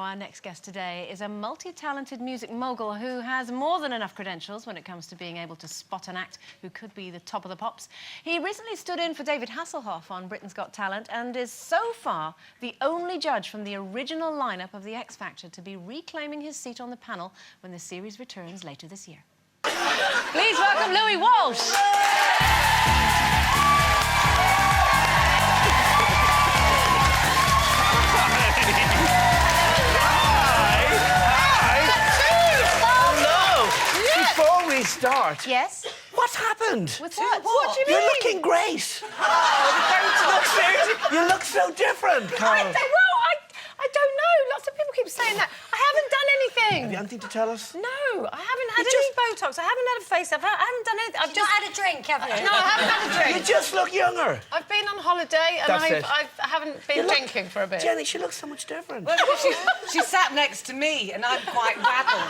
Our next guest today is a multi-talented music mogul who has more than enough credentials when it comes to being able to spot an act who could be the top of the pops. He recently stood in for David Hasselhoff on Britain's Got Talent and is so far the only judge from the original lineup of The X Factor to be reclaiming his seat on the panel when the series returns later this year. Please welcome Louis Walsh. Start. Yes? What's happened? With what? What do you mean? You're looking great. Look, seriously, you look so different, Carl. I don't know. Lots of people keep saying that. I haven't done anything. Have you anything to tell us? No, I haven't had any Botox. I haven't had a face-up. I haven't done anything. I've just not had a drink, have you? No, I haven't had a drink. You just look younger. I've been on holiday and I haven't been drinking for a bit. Jenny, she looks so much different. Well, she sat next to me and I'm quite rattled.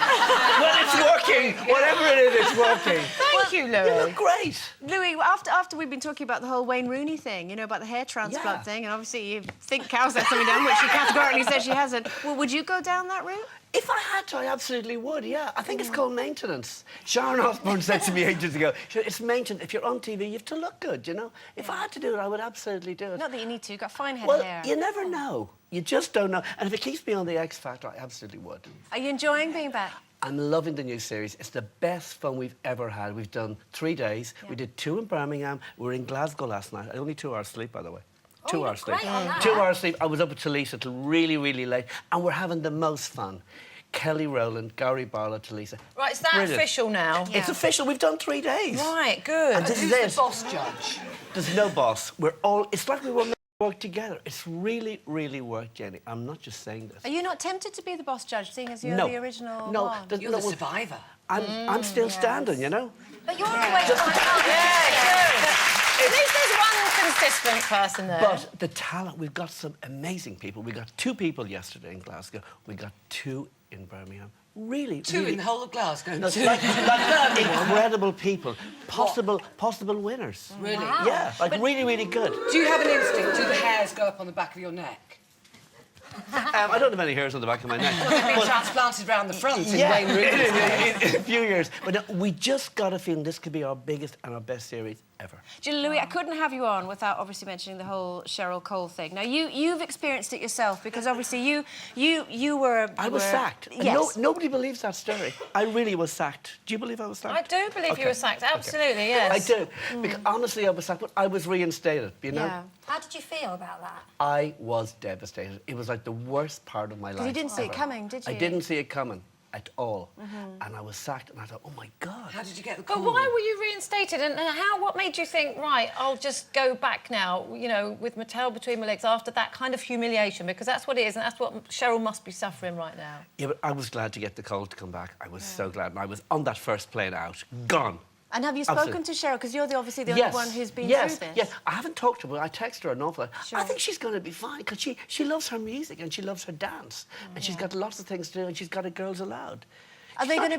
Well, it's working. Whatever it is, it's working. Thank you, Louis. You look great. Louis, after we've been talking about the whole Wayne Rooney thing, you know, about the hair transplant thing, and obviously you think Carol's had something done, which she categorically says she hasn't. Well, would you go down that route? If I had to, I absolutely would, yeah. I think it's called maintenance. Sharon Osbourne said to me ages ago, it's maintenance. If you're on TV, you have to look good, you know? If I had to do it, I would absolutely do it. Not that you need to. You've got fine head Well, hair. you never know. You just don't know. And if it keeps me on the X Factor, I absolutely would. Are you enjoying being back? I'm loving the new series. It's the best fun we've ever had. We've done 3 days. Yeah. We did 2 in Birmingham. We were in Glasgow last night. Only 2 hours sleep, by the way. 2 hours sleep. 2 hours sleep. I was up at Talisa till really, really late. And we're having the most fun. Kelly Rowland, Gary Barlow, Talisa. Right, is that official now? Yeah. It's official. We've done 3 days. Right, good. And this is Who's the boss judge? There's no boss. We're all... It's like we were meant to work together. It's really, really worked, Jenny. I'm not just saying this. Are you not tempted to be the boss judge, seeing as you're the original one? You're the survivor. I'm still standing, you know? But you're always good. At least there's one consistent person there. But the talent, we've got some amazing people. We got 2 people yesterday in Glasgow. We got 2 in Birmingham. Really, 2 in the whole of Glasgow. No, like incredible people, possible winners. Really? Wow. Yeah, like really, really good. Do you have an instinct? Do the hairs go up on the back of your neck? I don't have any hairs on the back of my neck. They've been transplanted round the front in Wayne Rooney. in a few years. But we just got a feeling this could be our biggest and our best series ever. Louis, I couldn't have you on without obviously mentioning the whole Cheryl Cole thing. Now, you've experienced it yourself because obviously you were... I was sacked. Yes. Nobody believes that story. I really was sacked. Do you believe I was sacked? I do believe you were sacked, absolutely, yes. I do. Because honestly, I was sacked, but I was reinstated, you know? Yeah. How did you feel about that? I was devastated. It was like the worst part of my life. Because you didn't see it coming, did you? I didn't see it coming at all. And I was sacked, and I thought, oh, my God. How did you get the call? But why were you reinstated? And what made you think, right, I'll just go back now, you know, with my tail between my legs after that kind of humiliation? Because that's what it is, and that's what Cheryl must be suffering right now. Yeah, but I was glad to get the call to come back. I was so glad. And I was on that first plane out, gone. And have you spoken to Cheryl? Because you're obviously the only one who's been through this. Yes, I haven't talked to her, but I text her an awful lot. Sure. I think she's going to be fine, because she loves her music and she loves her dance. And she's got lots of things to do, and she's got a Girls Aloud. Are they going to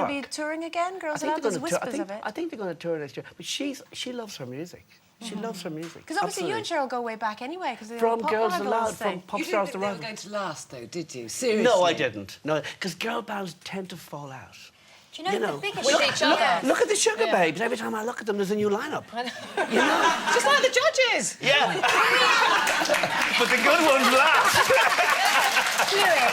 be touring again, Girls Aloud? There's whispers of it. I think they're going to tour next year. But she loves her music. She loves her music. Because obviously you and Cheryl go way back anyway. Because from Girls Aloud, from Pop you Stars didn't to think they were going to last, though, did you? Seriously? No, I didn't. No, because girl bands tend to fall out. Do you know the biggest... Look at the Sugar Babes. Every time I look at them, there's a new lineup. You know? Just like the judges. Yeah. But the good ones last. Louis,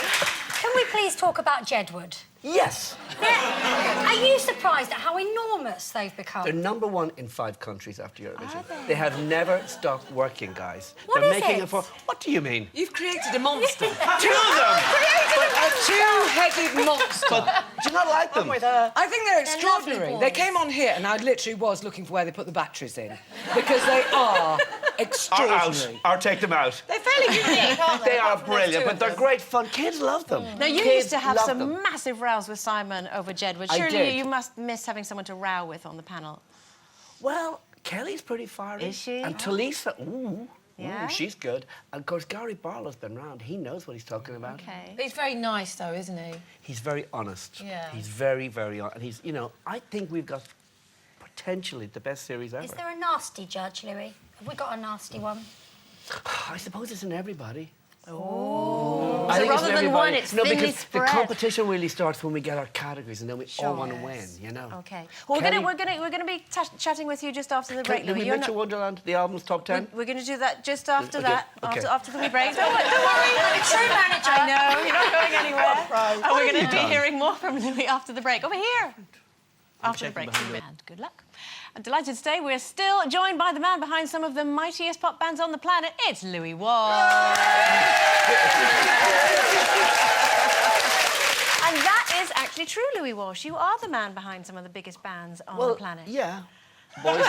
can we please talk about Jedward? Yes. Are you surprised at how enormous they've become? They're #1 in 5 countries after Eurovision. They have never stopped working, guys. What They're is making it? For... What do you mean? You've created a monster. 2 of them! A 2-headed monster. But do you not like them? I think they're extraordinary. lovely They boys. came on here and I literally was looking for where they put the batteries in. Because they are extraordinary. Or take them out. They're fairly unique, aren't they? They are brilliant, but they're great fun. Kids love them. Now, you Kids used to have love some them. massive rows with Simon over Jedward. I Surely did. you must miss having someone to row with on the panel. Well, Kelly's pretty fiery. Is she? And Talisa, Yeah? she's good. And, of course, Gary Barlow's been round. He knows what he's talking about. Okay. He's very nice, though, isn't he? He's very honest. Yeah. He's very, very honest. And he's, you know, I think we've got potentially the best series ever. Is there a nasty judge, Louis? Have we got a nasty one? I suppose it's in everybody. Oh. I So think rather than one, it's no, thinly because spread. the competition really starts when we get our categories, and then we all want to win. You know. Okay. Well, Kelly- we're gonna be chatting with you just after the break, Did Louis. we You're mention not- Wonderland, the album's top 10? We're going to do that just after Okay, that, okay. after the wee break. Don't worry. True manager. I know, you're not going anywhere. Right. And What we're have going you to be done? hearing more from Louis after the break. Over here. After the checking break. behind you. And good luck. I'm delighted to say we're still joined by the man behind some of the mightiest pop bands on the planet. It's Louis Walsh. And that is actually true, Louis Walsh. You are the man behind some of the biggest bands on the planet. Yeah. Boys and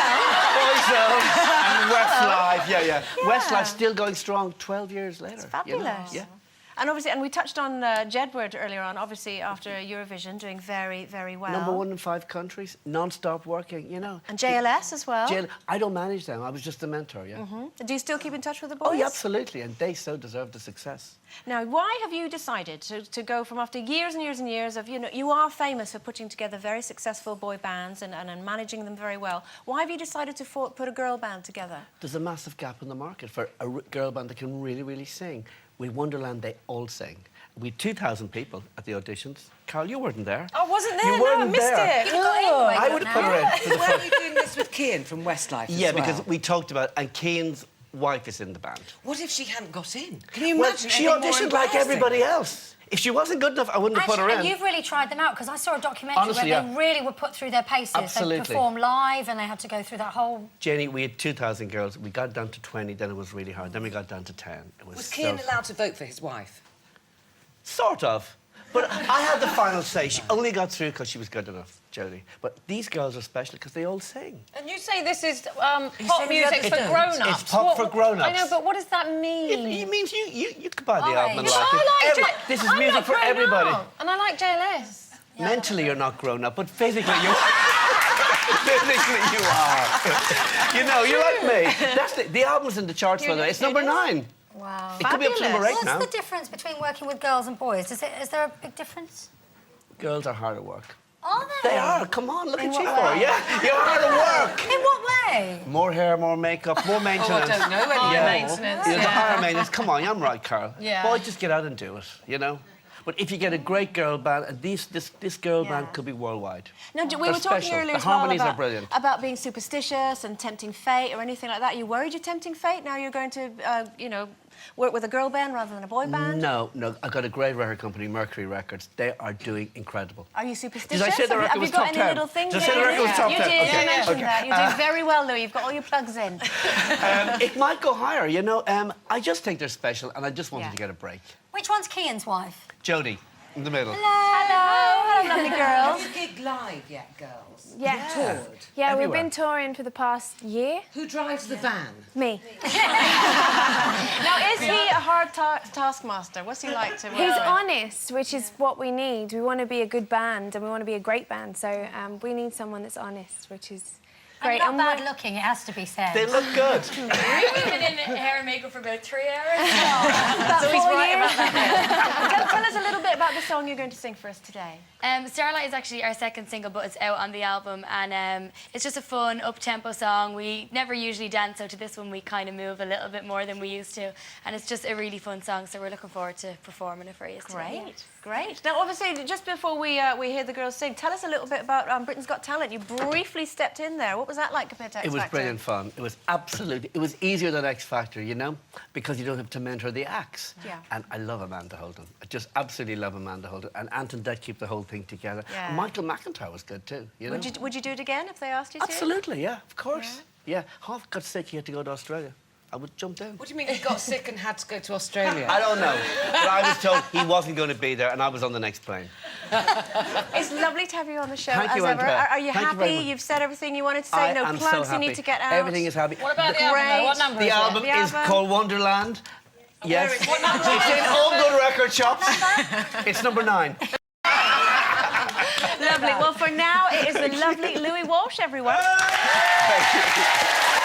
Westlife, yeah. Westlife's still going strong 12 years later. Fabulous. You know? Yeah. And obviously, and we touched on Jedward earlier on, obviously after Eurovision, doing very, very well. Number 1 in 5 countries, non-stop working, you know. And JLS as well. I don't manage them. I was just the mentor, yeah. Do you still keep in touch with the boys? Oh, yeah, absolutely. And they so deserve the success. Now, why have you decided to go from after years and years and years of, you are famous for putting together very successful boy bands and managing them very well. Why have you decided to put a girl band together? There's a massive gap in the market for a girl band that can really, really sing. With Wonderland, they all sing. We had 2,000 people at the auditions. Carl, you weren't there. I wasn't there, You no, I weren't missed there. it. You've got in, I would have put her in. For the Were you doing this with Kian from Westlife Yeah, as well? because we talked about, and Kian's wife is in the band. What if she hadn't got in? Can you Well, imagine? she anything more auditioned like embarrassing? everybody else. If she wasn't good enough, I wouldn't have put her And in. you've really tried them out, because I saw a documentary Honestly, where yeah. they really were put through their paces. Absolutely. They performed live and they had to go through that whole... Jenny, we had 2,000 girls. We got down to 20, then it was really hard. Then we got down to 10. It was Was so... Kian allowed to vote for his wife? Sort of. But I had the final say. She only got through because she was good enough, Jodie. But these girls are special because they all sing. And you say this is pop said music the for other day. grown-ups. It's pop for grown-ups. I know, but what does that mean? It means you could buy the Oh, album and yeah. like I it. like This is I'm music not for grown everybody. up, and I like JLS. Mentally, you're not grown up, but physically, you physically you are. You know, you're like me. That's the album's in the charts, by the way. It's number 9. Wow. It could be up to number 8 What's now. the difference between working with girls and boys? Is there a big difference? Girls are hard at work. Are they? They are. Come on, look In at you what for. way? Yeah, you're hard at work. In what way? More hair, more makeup, more maintenance. I don't know any Yeah. maintenance, Yeah, the yeah. higher maintenance. Come on, I'm right, Carl. Yeah. Boy, just get out and do it, you know? But if you get a great girl band, and this girl Yeah. band could be worldwide. No, we They're were talking special. earlier The as well harmonies are about, brilliant. about being superstitious and tempting fate or anything like that. Are you worried you're tempting fate? Now you're going to, work with a girl band rather than a boy band? No, I've got a great record company, Mercury Records. They are doing incredible. Are you superstitious? Did I say the record have you was got top any 10? little things? Did I say the record was top you 10? did. Okay. You mentioned Okay. that. You're doing very well, Louis. You've got all your plugs in. It might go higher, you know. I just think they're special, and I just wanted Yeah. to get a break. Which one's Kian's wife? Jodie, in the middle. Hello, lovely girls. Have you gigged live yet, girls? Yeah. Toured? Yeah, we've Everywhere. been touring for the past year. Who drives the van? Me. Now, is he a hard taskmaster? What's he like to work He's with? honest, which is what we need. We want to be a good band and we want to be a great band. So we need someone that's honest, which is great. And not we're- bad looking, it has to be said. They look good. We've been in hair and makeup for about 3 hours. About So he's 4 right years. about that. Tell us a little bit about the song you're going to sing for us today. Starlight is actually our second single, but it's out on the album, and it's just a fun, up-tempo song. We never usually dance, so to this one we kind of move a little bit more than we used to, and it's just a really fun song, so we're looking forward to performing it for you today. Great. Now, obviously, just before we hear the girls sing, tell us a little bit about Britain's Got Talent. You briefly stepped in there. What was that like compared to X It was Factor? brilliant fun. It was absolutely... It was easier than X Factor, you know? Because you don't have to mentor the acts. Yeah. And I love Amanda Holden. I just absolutely love Amanda Holden. And Anton did keep the whole thing together. Yeah. And Michael McIntyre was good too, you know? Would you do it again if they asked you to? Absolutely, yeah, of course. Yeah. Half got sick, he had to go to Australia. I would jump in. What do you mean he got sick and had to go to Australia? I don't know. But I was told he wasn't going to be there and I was on the next plane. It's lovely to have you on the show, Thank as you, ever. Andrea. Are you Thank you very happy? much. You've said everything you wanted to say. I No am plugs so you happy. need to get out. Everything is happy. What about the album? Great. What number The is album it? is called Wonderland. Yes. is it? What number It's is in it? all good record shops. It's number 9. Lovely. Well, for now, it is the lovely Louis Walsh, everyone. Thank you.